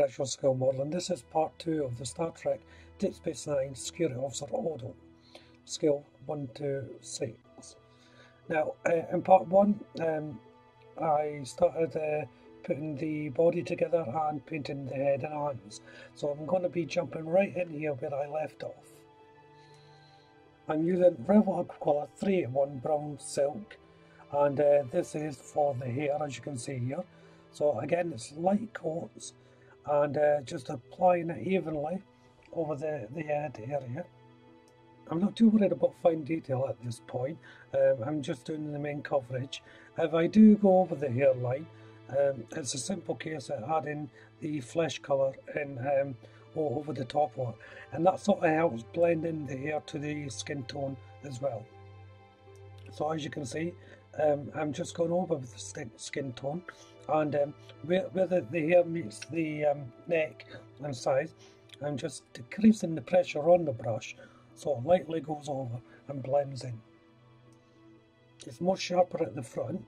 actual scale model, and this is part 2 of the Star Trek Deep Space Nine Security Officer Odo Scale 1 to 6. Now, in part 1, I started putting the body together and painting the head and arms. So I'm going to be jumping right in here where I left off. I'm using Rebel Aquacolor 3-in-1 brown silk, and this is for the hair, as you can see here. So again, it's light coats and just applying it evenly over the head area. I'm not too worried about fine detail at this point. I'm just doing the main coverage. If I do go over the hairline, it's a simple case of adding the flesh colour in over the top of it, and that sort of helps blend in the hair to the skin tone as well. So as you can see, I'm just going over with the skin tone, and where the hair meets the neck and sides, I'm just decreasing the pressure on the brush so it lightly goes over and blends in. It's more sharper at the front,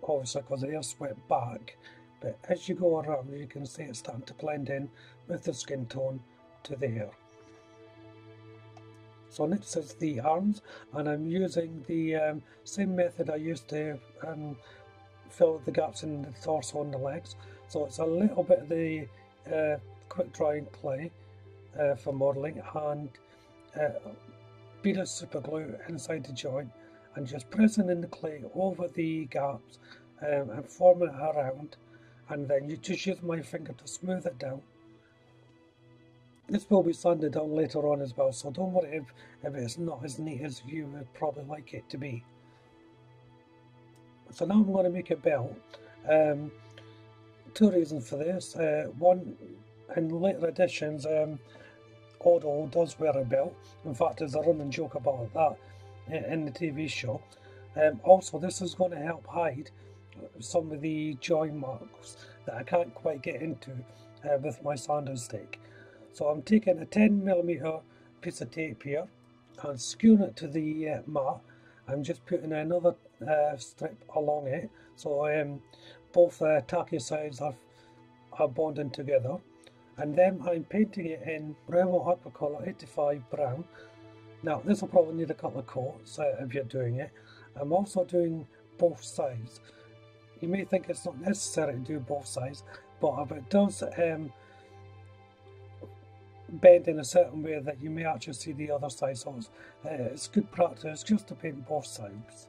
obviously because the hair swept back, but as you go around you can see it's starting to blend in with the skin tone to the hair. So next is the arms, and I'm using the same method I used to fill the gaps in the torso and the legs. So it's a little bit of the quick drying clay for modelling, and bead of super glue inside the joint, and just pressing in the clay over the gaps and forming it around, and then you just use my finger to smooth it down. This will be sanded down later on as well, so don't worry if it's not as neat as you would probably like it to be. So now I'm going to make a belt. Two reasons for this. One, in later editions, Odo does wear a belt. In fact, there's a running joke about that in the TV show. Also, this is going to help hide some of the join marks that I can't quite get into with my sanding stick. So I'm taking a 10mm piece of tape here and skewing it to the mat. I'm just putting another strip along it, so both tacky sides are bonding together. And then I'm painting it in Rebel Aquacolor 85 brown. Now this will probably need a couple of coats if you're doing it. I'm also doing both sides. You may think it's not necessary to do both sides, but if it does bend in a certain way that you may actually see the other side, so it's good practice just to paint both sides.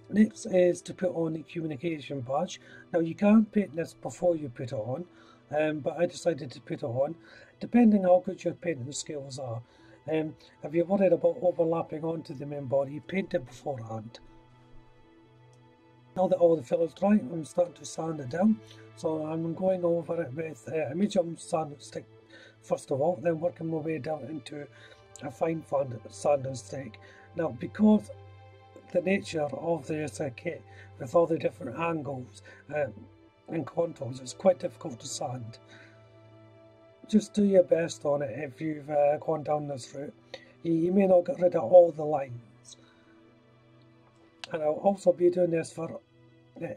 Next is to put on the communication badge. Now you can paint this before you put it on, but I decided to put it on, depending how good your painting skills are. If you're worried about overlapping onto the main body, paint it beforehand. Now that all the filler's dry, I'm starting to sand it down, so I'm going over it with a medium sanding stick first of all, then working my way down into a fine sanding stick. Now, because the nature of this kit with all the different angles and contours, it's quite difficult to sand. Just do your best on it if you've gone down this route. You may not get rid of all the lines. And I'll also be doing this for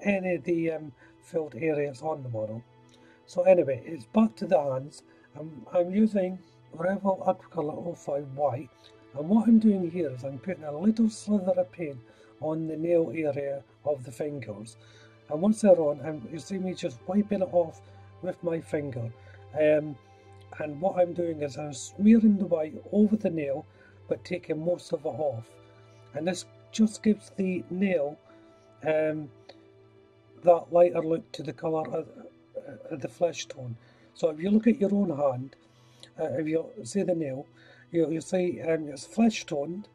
any of the filled areas on the model. So anyway, it's back to the hands. I'm using Rebel Aquacolor 05 white, and what I'm doing here is I'm putting a little slither of paint on the nail area of the fingers, and once they're on, you see me just wiping it off with my finger, and what I'm doing is I'm smearing the white over the nail but taking most of it off, and this just gives the nail that lighter look to the colour of the flesh tone. So if you look at your own hand, if you see the nail, you'll see it's flesh toned,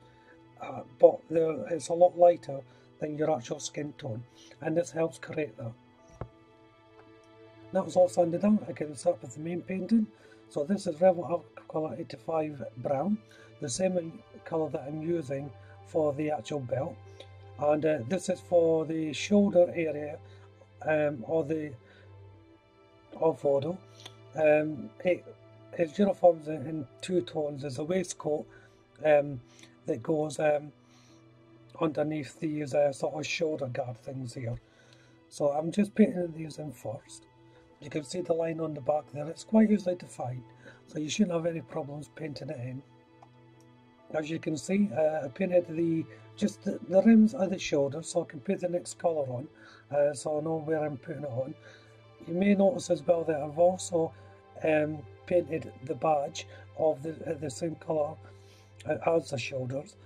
but it's a lot lighter than your actual skin tone, and this helps create that. That was all sanded down. I can start with the main painting. So this is Rebel Aquacolor 85 brown, the same colour that I'm using for the actual belt, and this is for the shoulder area of Odo. His uniform's in two tones. There's a waistcoat that goes underneath these sort of shoulder guard things here. So I'm just painting these in first. You can see the line on the back there. It's quite easily defined, so you shouldn't have any problems painting it in. As you can see, I painted just the rims of the shoulders, so I can put the next colour on, so I know where I'm putting it on. You may notice as well that I've also painted the badge of the same colour as the shoulders.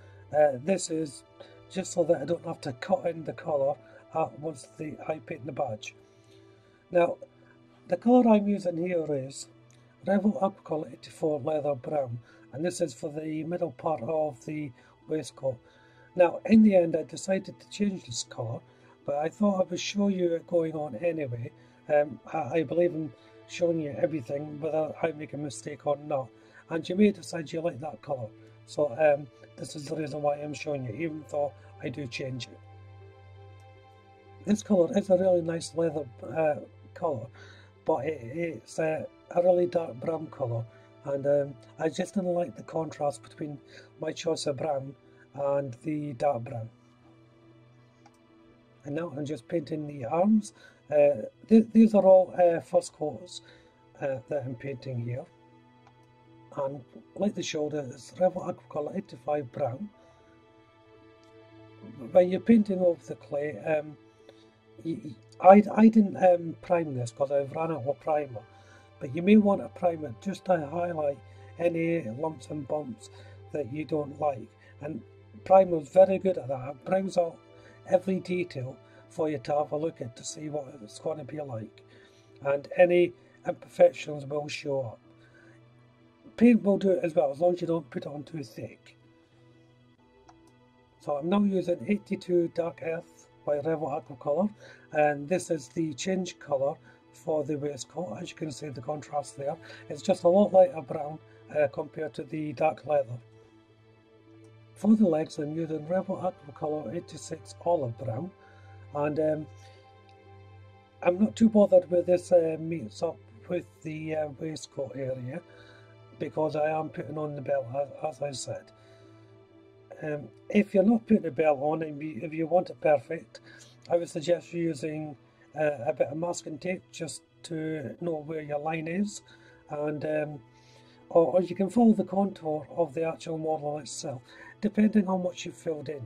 This is just so that I don't have to cut in the colour once I paint the badge. Now, the colour I'm using here is Revel Aquacolor 84 Leather Brown, and this is for the middle part of the waistcoat. Now, in the end, I decided to change this colour, but I thought I would show you it going on anyway. I believe in showing you everything, whether I make a mistake or not, and you may decide you like that colour. So this is the reason why I'm showing you, even though I do change it. This colour is a really nice leather colour, but it's a really dark brown colour, and I just didn't like the contrast between my choice of brown and the dark brown. And now I'm just painting the arms. These are all first coats that I'm painting here. And like the shoulder, it's Revel Aquacolor 85 Brown. When you're painting over the clay, I didn't prime this because I've run out of primer, but you may want to prime it just to highlight any lumps and bumps that you don't like. And primer is very good at that. It brings out every detail for you to have a look at to see what it's going to be like, and any imperfections will show up. Paint will do it as well, as long as you don't put it on too thick. So I'm now using 82 Dark Earth by Revel Aquacolor, and this is the change colour for the waistcoat. As you can see, the contrast there. It's just a lot lighter brown compared to the dark leather. For the legs, I'm using Revel Aquacolor 86 Olive Brown, and I'm not too bothered with this meets up with the waistcoat area, because I am putting on the belt, as I said. If you're not putting a belt on, and if you want it perfect, I would suggest using a bit of masking tape just to know where your line is, and or you can follow the contour of the actual model itself, depending on what you've filled in,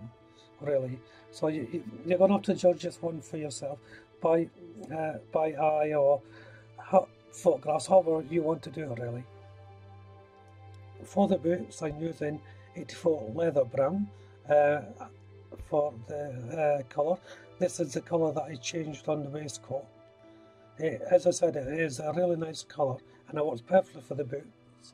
really. So you're going to have to judge this one for yourself by eye or photographs, however you want to do it, really. For the boots, I'm using 84 Leather Brown for the colour. This is the colour that I changed on the waistcoat. As I said, it is a really nice colour, and it works perfectly for the boots.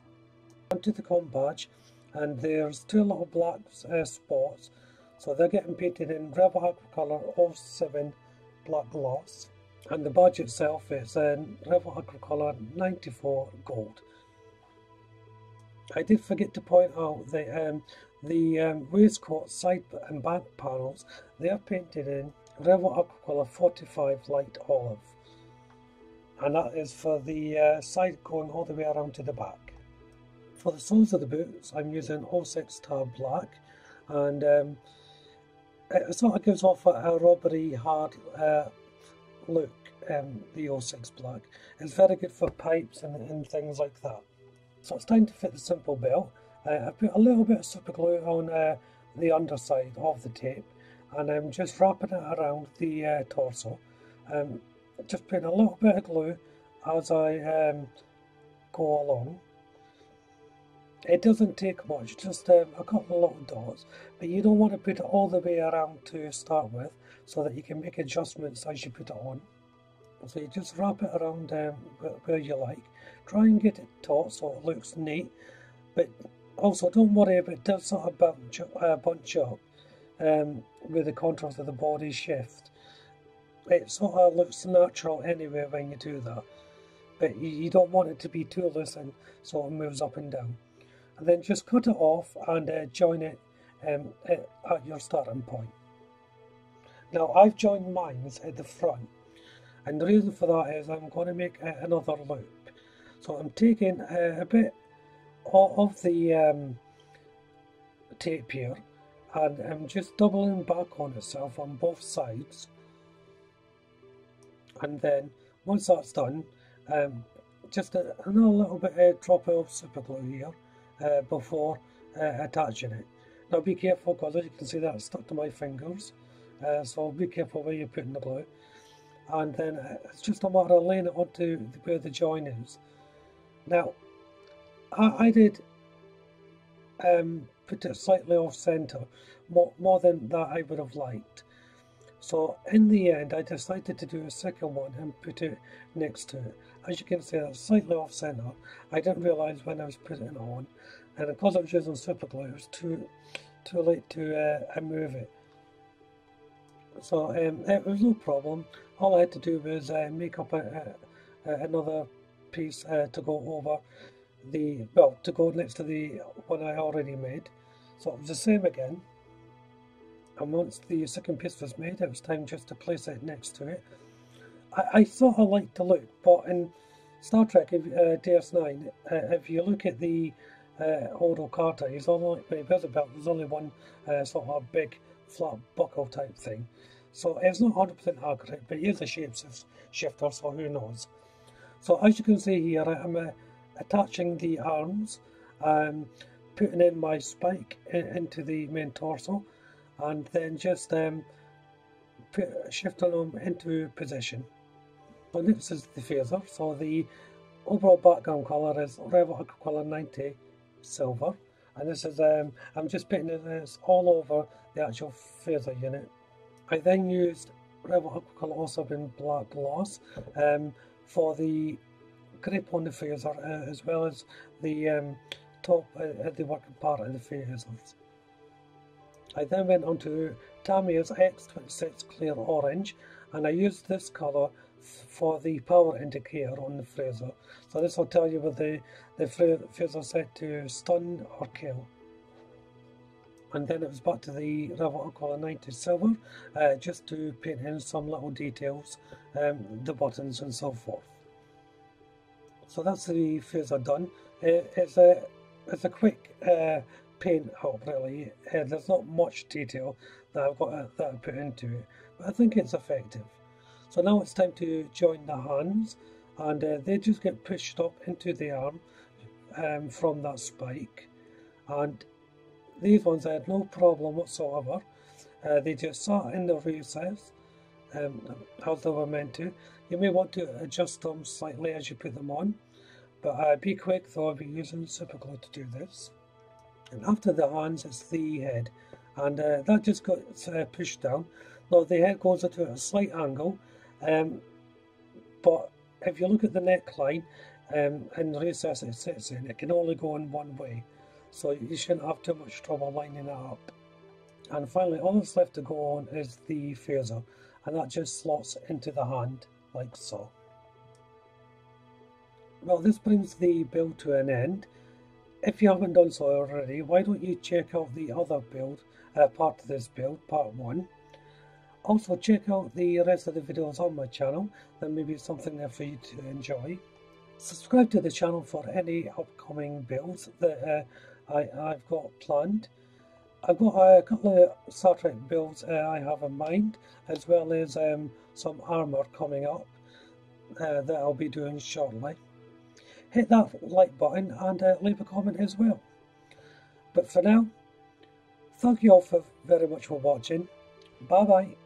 Onto the comb badge, and there's two little black spots, so they're getting painted in Revel Aquacolor 07 Black Gloss, and the badge itself is in Revel Aquacolor 94 Gold. I did forget to point out that the waistcoat side and back panels, they are painted in Revel Aquacolor 45 Light Olive, and that is for the side going all the way around to the back. For the soles of the boots, I'm using 06 Tar Black, and it sort of gives off a rubbery hard look, the 06 Black. It's very good for pipes and things like that. So it's time to fit the simple belt. I put a little bit of super glue on the underside of the tape, and I'm just wrapping it around the torso. Just putting a little bit of glue as I go along. It doesn't take much, just a couple of little dots, but you don't want to put it all the way around to start with, so that you can make adjustments as you put it on. So you just wrap it around where you like. Try and get it taut so it looks neat, but also don't worry if it does sort of bunch up with the contours of the body shift. It sort of looks natural anyway when you do that, but you don't want it to be too loose and so it moves up and down. And then just cut it off and join it at your starting point. Now I've joined mine at the front, and the reason for that is I'm going to make another loop. So I'm taking a bit of the tape here, and I'm just doubling back on itself on both sides, and then once that's done, just another little bit drop of super glue here before attaching it. Now be careful, because as you can see that's stuck to my fingers, so be careful where you're putting the glue. And then it's just a matter of laying it onto where the join is. Now I did put it slightly off centre, more than that I would have liked. So in the end I decided to do a second one and put it next to it. As you can see, that's slightly off centre. I didn't realise when I was putting it on, and because I was using super glue it was too late to move it. So it was no problem. All I had to do was make up another piece to go over to go next to the one I already made. So it was the same again. And once the second piece was made, it was time just to place it next to it. I sort of like the look, but in Star Trek DS9, if you look at the Odo Carter, he's only, there's only one sort of big flat buckle type thing. So it's not 100% accurate, but he is a shapeshifter, so who knows. So as you can see here, I'm attaching the arms, putting in my spike into the main torso, and then just shifting them into position. So this is the phaser. So the overall background colour is Rebel Aquacolor 90 silver, and this is I'm just putting this all over the actual phaser unit. I then used Rebel Aquacolor also in black gloss for the grip on the phaser, as well as the top the working part of the phasers. I then went on to Tamiya's X26 Clear Orange, and I used this colour for the power indicator on the phaser. So this will tell you whether the phaser set to stun or kill. And then it was back to the Rebel Aquacolor 90 silver, just to paint in some little details, the buttons and so forth. So that's the phaser done. It's a quick paint up really. There's not much detail that I put into it, but I think it's effective. So now it's time to join the hands, and they just get pushed up into the arm from that spike. And these ones I had no problem whatsoever. They just sat in the recess as they were meant to. You may want to adjust them slightly as you put them on, but be quick though, I'll be using super glue to do this. And after the hands, it's the head, and that just got pushed down. Now the head goes into a slight angle, but if you look at the neckline and the recess it sits in, it can only go in one way, so you shouldn't have too much trouble lining it up. And finally, all that's left to go on is the phaser, and that just slots into the hand like so. Well, this brings the build to an end. If you haven't done so already, why don't you check out the other build, part of this build, part 1. Also check out the rest of the videos on my channel, there may be something there for you to enjoy. Subscribe to the channel for any upcoming builds that I've got planned. I've got a couple of Star Trek builds I have in mind, as well as some armour coming up that I'll be doing shortly. Hit that like button and leave a comment as well. But for now, thank you all very much for watching. Bye bye.